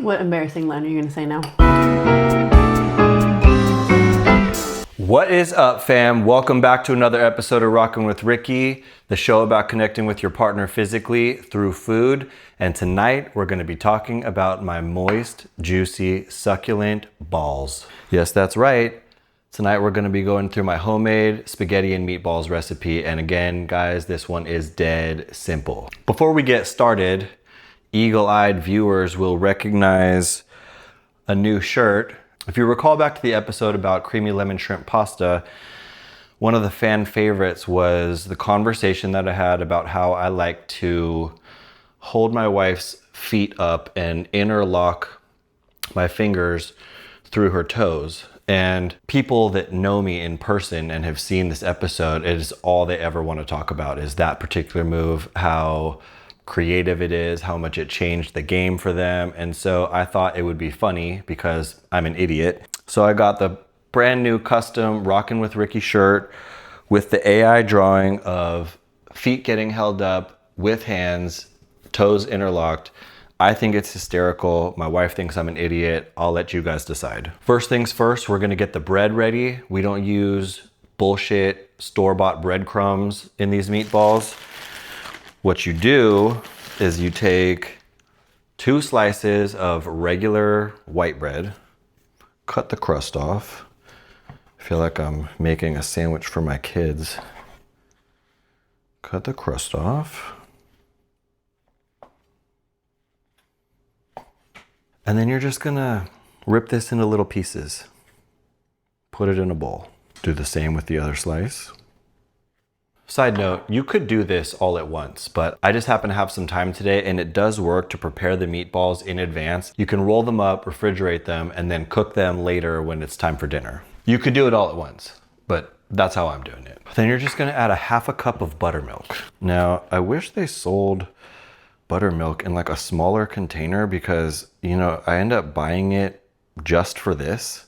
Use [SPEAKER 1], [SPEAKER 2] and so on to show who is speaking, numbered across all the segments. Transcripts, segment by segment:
[SPEAKER 1] What embarrassing line are you gonna say now?
[SPEAKER 2] What is up, fam? Welcome back to another episode of Rockin' with Ricky, the show about connecting with your partner physically through food. And tonight we're gonna be talking about my moist, juicy, succulent balls. Yes, that's right. Tonight we're gonna be going through my homemade spaghetti and meatballs recipe. And again, guys, this one is dead simple. Before we get started, eagle-eyed viewers will recognize a new shirt. If you recall back to the episode about creamy lemon shrimp pasta, one of the fan favorites was the conversation that I had about how I like to hold my wife's feet up and interlock my fingers through her toes. And people that know me in person and have seen this episode, it is all they ever want to talk about is that particular move, how creative it is, how much it changed the game for them. And so I thought it would be funny because I'm an idiot. So I got the brand new custom Rockin' with Ricky shirt with the AI drawing of feet getting held up with hands, toes interlocked. I think it's hysterical. My wife thinks I'm an idiot. I'll let you guys decide. First things first, we're gonna get the bread ready. We don't use bullshit store-bought breadcrumbs in these meatballs. What you do is you take 2 slices of regular white bread, cut the crust off. I feel like I'm making a sandwich for my kids. Cut the crust off. And then you're just gonna rip this into little pieces. Put it in a bowl. Do the same with the other slice. Side note, you could do this all at once, but I just happen to have some time today and it does work to prepare the meatballs in advance. You can roll them up, refrigerate them, and then cook them later when it's time for dinner. You could do it all at once, but that's how I'm doing it. Then you're just gonna add a half a cup of buttermilk. Now, I wish they sold buttermilk in like a smaller container because, you know, I end up buying it just for this.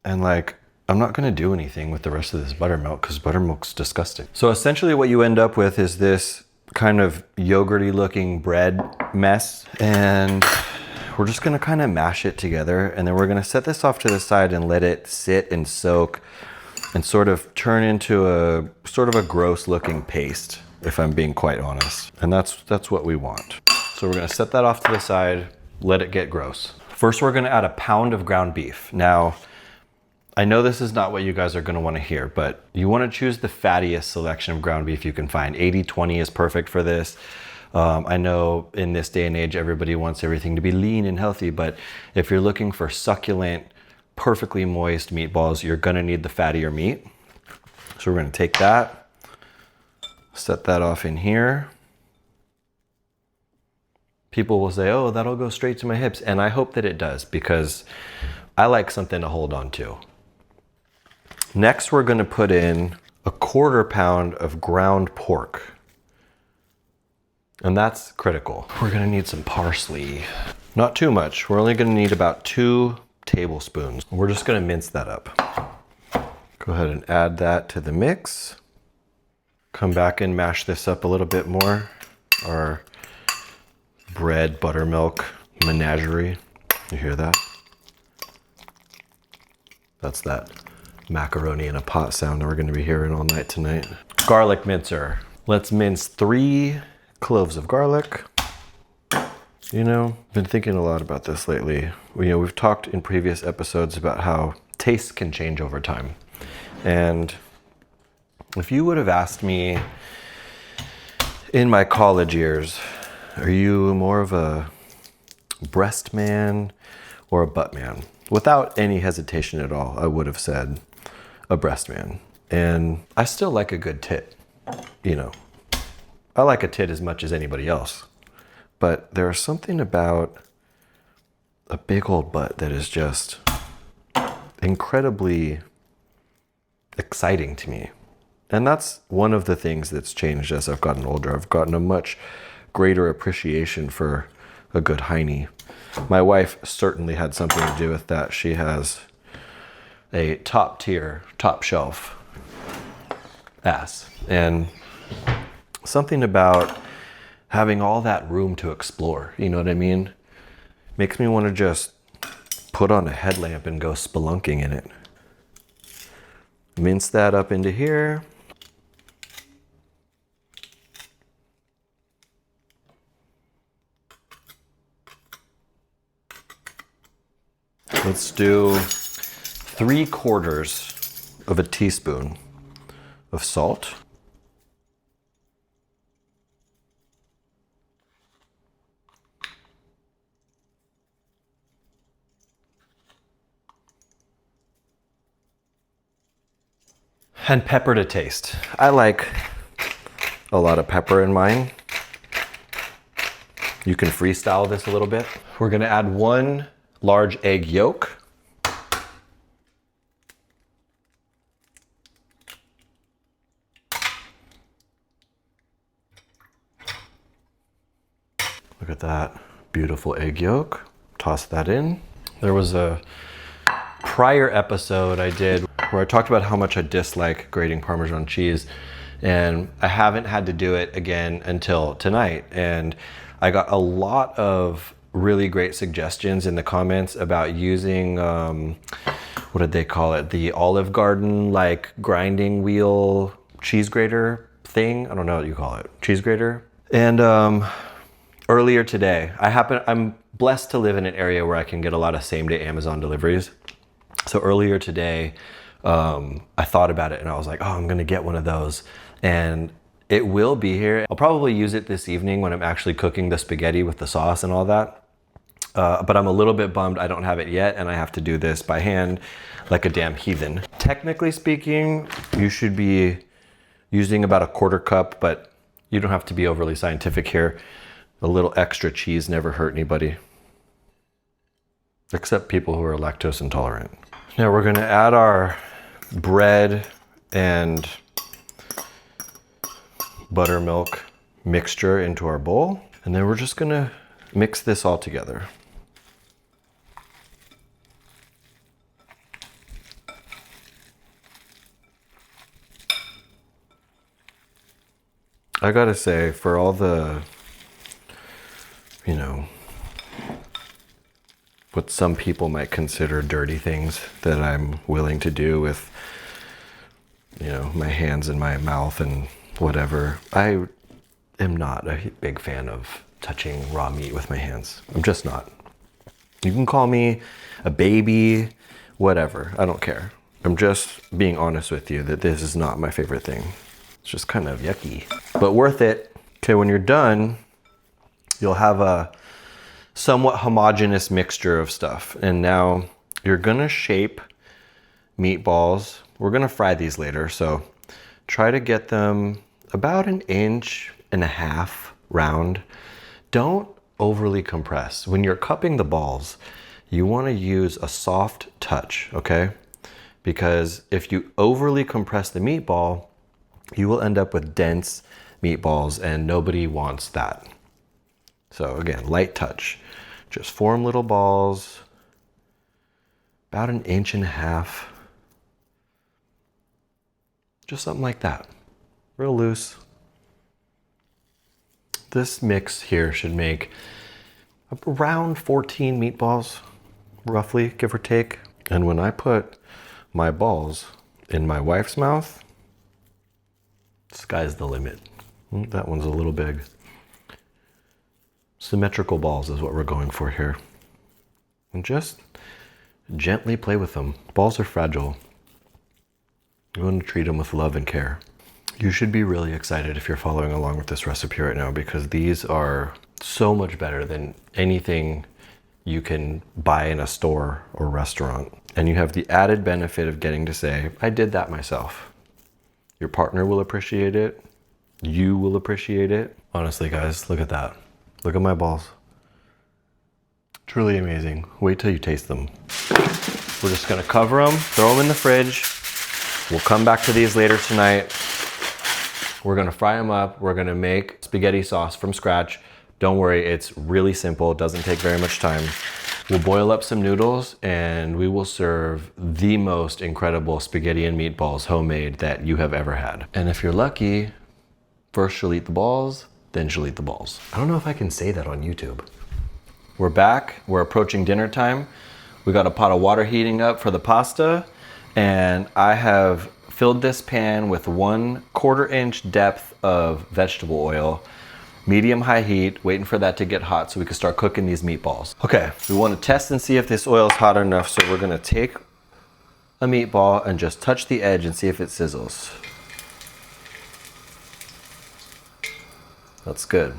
[SPEAKER 2] And like, I'm not gonna do anything with the rest of this buttermilk because buttermilk's disgusting. So essentially what you end up with is this kind of yogurty looking bread mess. And we're just gonna kind of mash it together. And then we're gonna set this off to the side and let it sit and soak and sort of turn into a sort of a gross looking paste, if I'm being quite honest. And that's what we want. So we're gonna set that off to the side, let it get gross. First, we're gonna add a pound of ground beef. Now, I know this is not what you guys are gonna wanna hear, but you wanna choose the fattiest selection of ground beef you can find. 80-20 is perfect for this. I know in this day and age, everybody wants everything to be lean and healthy, but if you're looking for succulent, perfectly moist meatballs, you're gonna need the fattier meat. So we're gonna take that, set that off in here. People will say, oh, that'll go straight to my hips. And I hope that it does because I like something to hold on to. Next, we're gonna put in a 1/4 pound of ground pork. And that's critical. We're gonna need some parsley. Not too much. We're only gonna need about 2 tablespoons. We're just gonna mince that up. Go ahead and add that to the mix. Come back and mash this up a little bit more. Our bread, buttermilk menagerie. You hear that? That's that macaroni in a pot sound that we're gonna be hearing all night tonight. Garlic mincer. Let's mince 3 cloves of garlic. You know, I've been thinking a lot about this lately. We've talked in previous episodes about how tastes can change over time. And if you would have asked me in my college years, are you more of a breast man or a butt man? Without any hesitation at all, I would have said a breast man. And I still like a good tit, you know. I like a tit as much as anybody else. But there's something about a big old butt that is just incredibly exciting to me. And that's one of the things that's changed as I've gotten older. I've gotten a much greater appreciation for a good hiney. My wife certainly had something to do with that. She has a top tier, top shelf ass. And something about having all that room to explore. You know what I mean? Makes me want to just put on a headlamp and go spelunking in it. Mince that up into here. Let's do 3/4 of a teaspoon of salt. And pepper to taste. I like a lot of pepper in mine. You can freestyle this a little bit. We're gonna add 1 large egg yolk. Look at that beautiful egg yolk. Toss that in. There was a prior episode I did where I talked about how much I dislike grating Parmesan cheese, and I haven't had to do it again until tonight. And I got a lot of really great suggestions in the comments about using, what did they call it? The Olive Garden, like grinding wheel cheese grater thing. I don't know what you call it. Cheese grater. And earlier today, I'm blessed to live in an area where I can get a lot of same-day Amazon deliveries. So earlier today, I thought about it and I was like, oh, I'm gonna get one of those. And it will be here. I'll probably use it this evening when I'm actually cooking the spaghetti with the sauce and all that. But I'm a little bit bummed I don't have it yet, and I have to do this by hand like a damn heathen. Technically speaking, you should be using about 1/4 cup, but you don't have to be overly scientific here. A little extra cheese never hurt anybody, except people who are lactose intolerant. Now we're gonna add our bread and buttermilk mixture into our bowl, and then we're just gonna mix this all together. I gotta say, for all the, you know, what some people might consider dirty things that I'm willing to do with, you know, my hands in my mouth and whatever, I am not a big fan of touching raw meat with my hands. I'm just not. You can call me a baby, whatever, I don't care. I'm just being honest with you that this is not my favorite thing. It's just kind of yucky, but worth it. Okay, when you're done, you'll have a somewhat homogeneous mixture of stuff. And now you're gonna shape meatballs. We're gonna fry these later, so try to get them about 1.5 inches round. Don't overly compress. When you're cupping the balls, you wanna use a soft touch, okay? Because if you overly compress the meatball, you will end up with dense meatballs, and nobody wants that. So again, light touch. Just form little balls, about 1.5 inches. Just something like that, real loose. This mix here should make around 14 meatballs, roughly, give or take. And when I put my balls in my wife's mouth, sky's the limit. That one's a little big. Symmetrical balls is what we're going for here. And just gently play with them. Balls are fragile. You want to treat them with love and care. You should be really excited if you're following along with this recipe right now, because these are so much better than anything you can buy in a store or restaurant. And you have the added benefit of getting to say, I did that myself. Your partner will appreciate it. You will appreciate it. Honestly, guys, look at that. Look at my balls. Truly amazing. Wait till you taste them. We're just gonna cover them, throw them in the fridge. We'll come back to these later tonight. We're gonna fry them up. We're gonna make spaghetti sauce from scratch. Don't worry, it's really simple. It doesn't take very much time. We'll boil up some noodles and we will serve the most incredible spaghetti and meatballs homemade that you have ever had. And if you're lucky, first you'll eat the balls, then she'll eat the balls. I don't know if I can say that on YouTube. We're back, we're approaching dinner time. We got a pot of water heating up for the pasta, and I have filled this pan with 1/4 inch depth of vegetable oil, medium high heat, waiting for that to get hot so we can start cooking these meatballs. Okay, we want to test and see if this oil is hot enough, so we're gonna take a meatball and just touch the edge and see if it sizzles. That's good.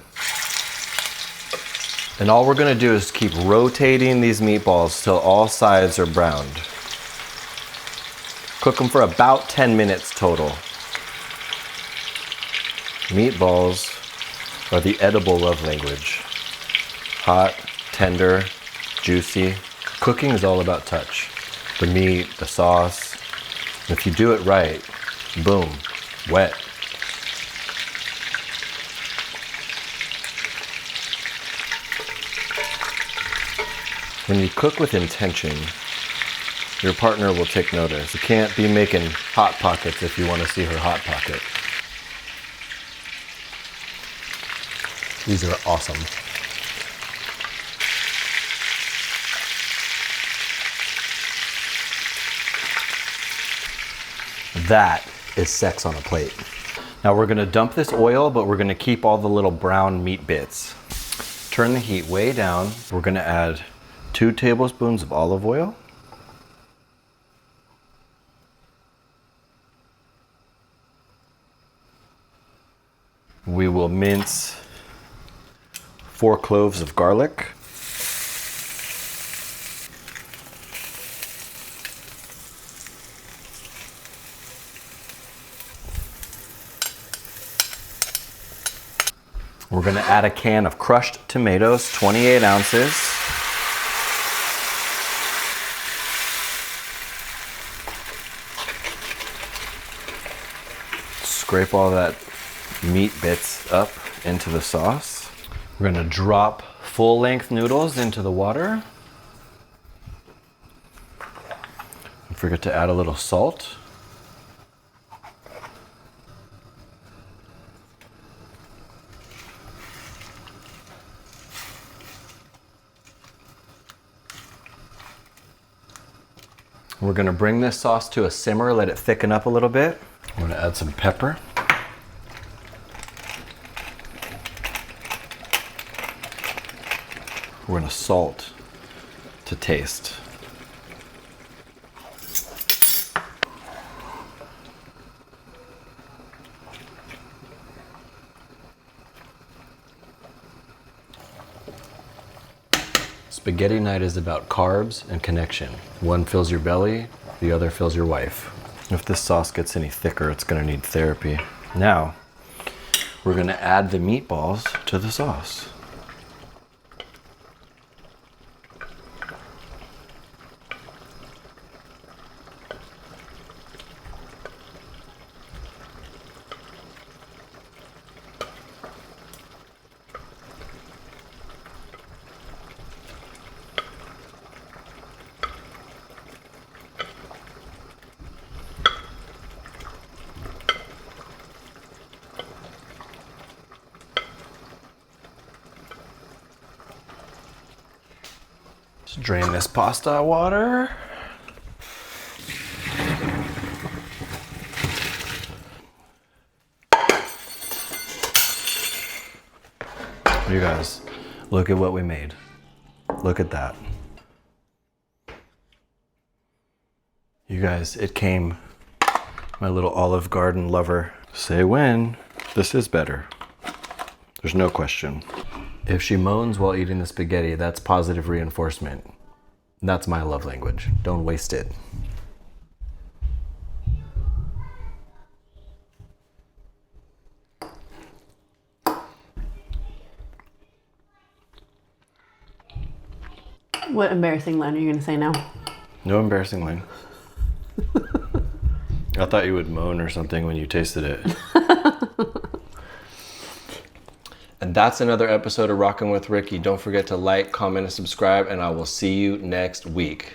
[SPEAKER 2] And all we're gonna do is keep rotating these meatballs till all sides are browned. Cook them for about 10 minutes total. Meatballs are the edible love language. Hot, tender, juicy. Cooking is all about touch. The meat, the sauce. If you do it right, boom, wet. When you cook with intention, your partner will take notice. You can't be making hot pockets if you want to see her hot pocket. These are awesome. That is sex on a plate. Now we're gonna dump this oil, but we're gonna keep all the little brown meat bits. Turn the heat way down. We're gonna add 2 tablespoons of olive oil. We will mince 4 cloves of garlic. We're gonna add a can of crushed tomatoes, 28 ounces. Scrape all that meat bits up into the sauce. We're gonna drop full-length noodles into the water. Don't forget to add a little salt. We're gonna bring this sauce to a simmer, let it thicken up a little bit. I'm gonna add some pepper. We're gonna salt to taste. Spaghetti night is about carbs and connection. One fills your belly, the other fills your wife. If this sauce gets any thicker, it's gonna need therapy. Now, we're gonna add the meatballs to the sauce. Just drain this pasta water. You guys, look at what we made. Look at that. You guys, it came. My little Olive Garden lover. Say when. This is better. There's no question. If she moans while eating the spaghetti, that's positive reinforcement. That's my love language. Don't waste it.
[SPEAKER 1] What embarrassing line are you gonna say now?
[SPEAKER 2] No embarrassing line. I thought you would moan or something when you tasted it. And that's another episode of Rockin' with Ricky. Don't forget to like, comment, and subscribe, and I will see you next week.